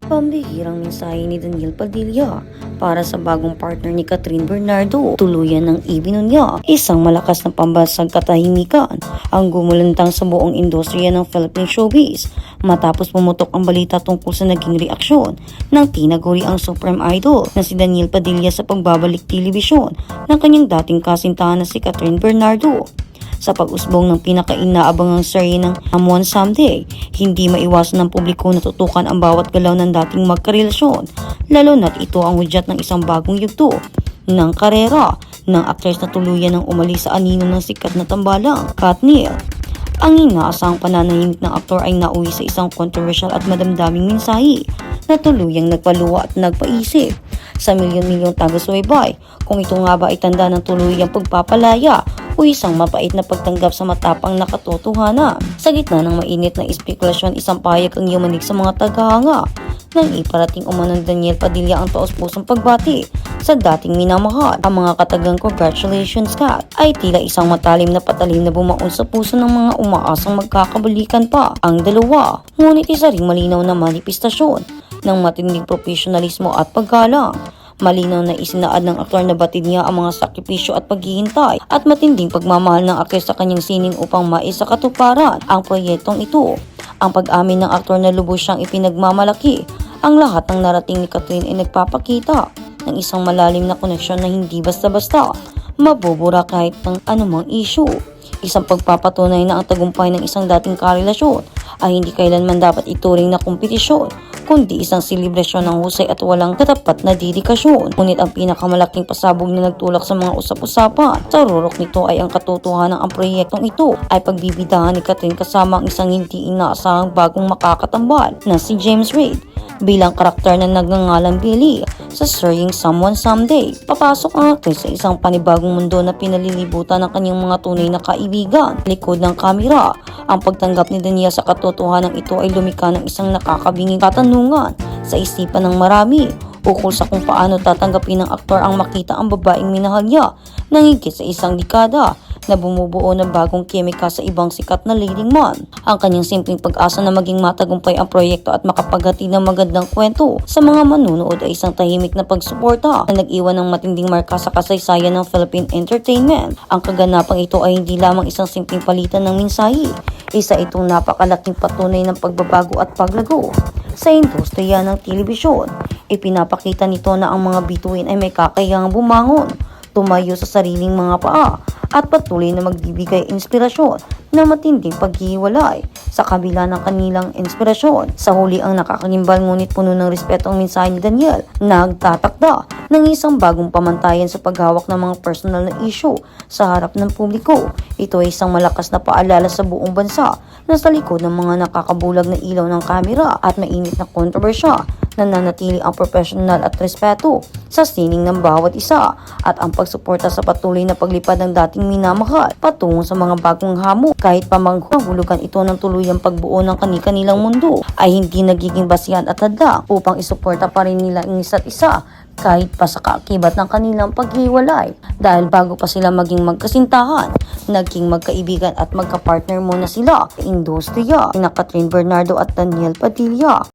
Pambihirang mensahe ni Daniel Padilla para sa bagong partner ni Catherine Bernardo. Tuluyan ng ibinunya, isang malakas na pambansang katahimikan ang gumulantang sa buong industriya ng Philippine showbiz matapos pumutok ang balita tungkol sa naging reaksyon ng tinaguri ang Supreme Idol na si Daniel Padilla sa pagbabalik telebisyon ng kanyang dating kasintahan na si Catherine Bernardo. Sa pag-usbong ng pinaka-inaabangang serye ng One Someday, hindi maiwasan ng publiko na tutukan ang bawat galaw ng dating magkarelasyon, lalo na't ito ang hudyat ng isang bagong yugto ng karera ng aktres na tuluyan ng umalis sa anino ng sikat na tambalang, Katniel. Ang inaasahang pananahimik ng aktor ay nauwi sa isang controversial at madamdaming mensahe na tuluyang nagpaluwa at nagpaisip sa milyon-milyong taga-subaybay kung ito nga ba ay tanda ng tuluyang pagpapalaya o isang mapait na pagtanggap sa matapang na katotohanan. Sa gitna ng mainit na espekulasyon, isang pahayag ang yumanig sa mga tagahanga nang iparating umanong Daniel Padilla ang taos-pusong pagbati sa dating minamahal. Ang mga katagang "Congratulations, Kat" ay tila isang matalim na patalim na bumaon sa puso ng mga umaasang magkakabalikan pa ang dalawa. Ngunit isa ring malinaw na manifestasyon ng matinding profesionalismo at paggalang. Malinaw na isinaad ng aktor na batid niya ang mga sakripisyo at paghihintay at matinding pagmamahal ng aktres sa kanyang sining upang maisakatuparan ang proyektong ito. Ang pag-amin ng aktor na lubos siyang ipinagmamalaki ang lahat ng narating ni Catherine ay nagpapakita ng isang malalim na koneksyon na hindi basta-basta mabubura kahit ng anumang issue. Isang pagpapatunay na ang tagumpay ng isang dating karelasyon ay hindi kailanman dapat ituring na kompetisyon, kundi isang selebrasyon ng husay at walang katapat na dedikasyon. Ngunit ang pinakamalaking pasabog na nagtulak sa mga usap-usapan sa rurok nito ay ang katotohanan ang proyektong ito ay pagbibidahan ni Catherine kasama ang isang hindi inaasahang bagong makakatambal na si James Reid bilang karakter na nagngangalang Billy sa seryeng One Someday. Papasok ang aktres sa isang panibagong mundo na pinalilibutan ng kanyang mga tunay na kaibigan. Likod ng kamera, ang pagtanggap ni Daniel sa katotohanan ito ay lumika ng isang nakakabinging katanungan sa isipan ng marami ukol sa kung paano tatanggapin ng aktor ang makita ang babaeng minahal niya ng higit sa isang dekada na bumubuo ng bagong kimika sa ibang sikat na leading man. Ang kanyang simpleng pag-asa na maging matagumpay ang proyekto at makapaghatid ng magandang kwento sa mga manunood ay isang tahimik na pagsuporta na nag-iwan ng matinding marka sa kasaysayan ng Philippine entertainment. Ang kaganapang ito ay hindi lamang isang simpleng palitan ng mensahe, isa itong napakalaking patunay ng pagbabago at paglago sa industriya ng telebisyon. Ipinapakita nito na ang mga bituin ay may kakayahangang bumangon, tumayo sa sariling mga paa at patuloy na magbibigay inspirasyon na matinding paghihiwalay sa kabila ng kanilang inspirasyon. Sa huli ang nakakagimbal ngunit puno ng respeto ang mensahe ni Daniel, nagtatakda ng isang bagong pamantayan sa paghawak ng mga personal na issue sa harap ng publiko. Ito ay isang malakas na paalala sa buong bansa na sa likod ng mga nakakabulag na ilaw ng kamera at mainit na kontrobersya, nananatili ang professional at respeto sa sining ng bawat isa at ang pagsuporta sa patuloy na paglipad ng dating minamahal patungo sa mga bagong hamon. Kahit pa manghulugan ito ng tuluyang pagbuo ng kani-kanilang mundo ay hindi nagiging basihan at hadlang upang isuporta pa rin nila ang isa't isa kahit pa sa kaakibat ng kanilang paghiwalay. Dahil bago pa sila maging magkasintahan, naging magkaibigan at magkapartner muna sila sa industriya, sina Catherine Bernardo at Daniel Padilla.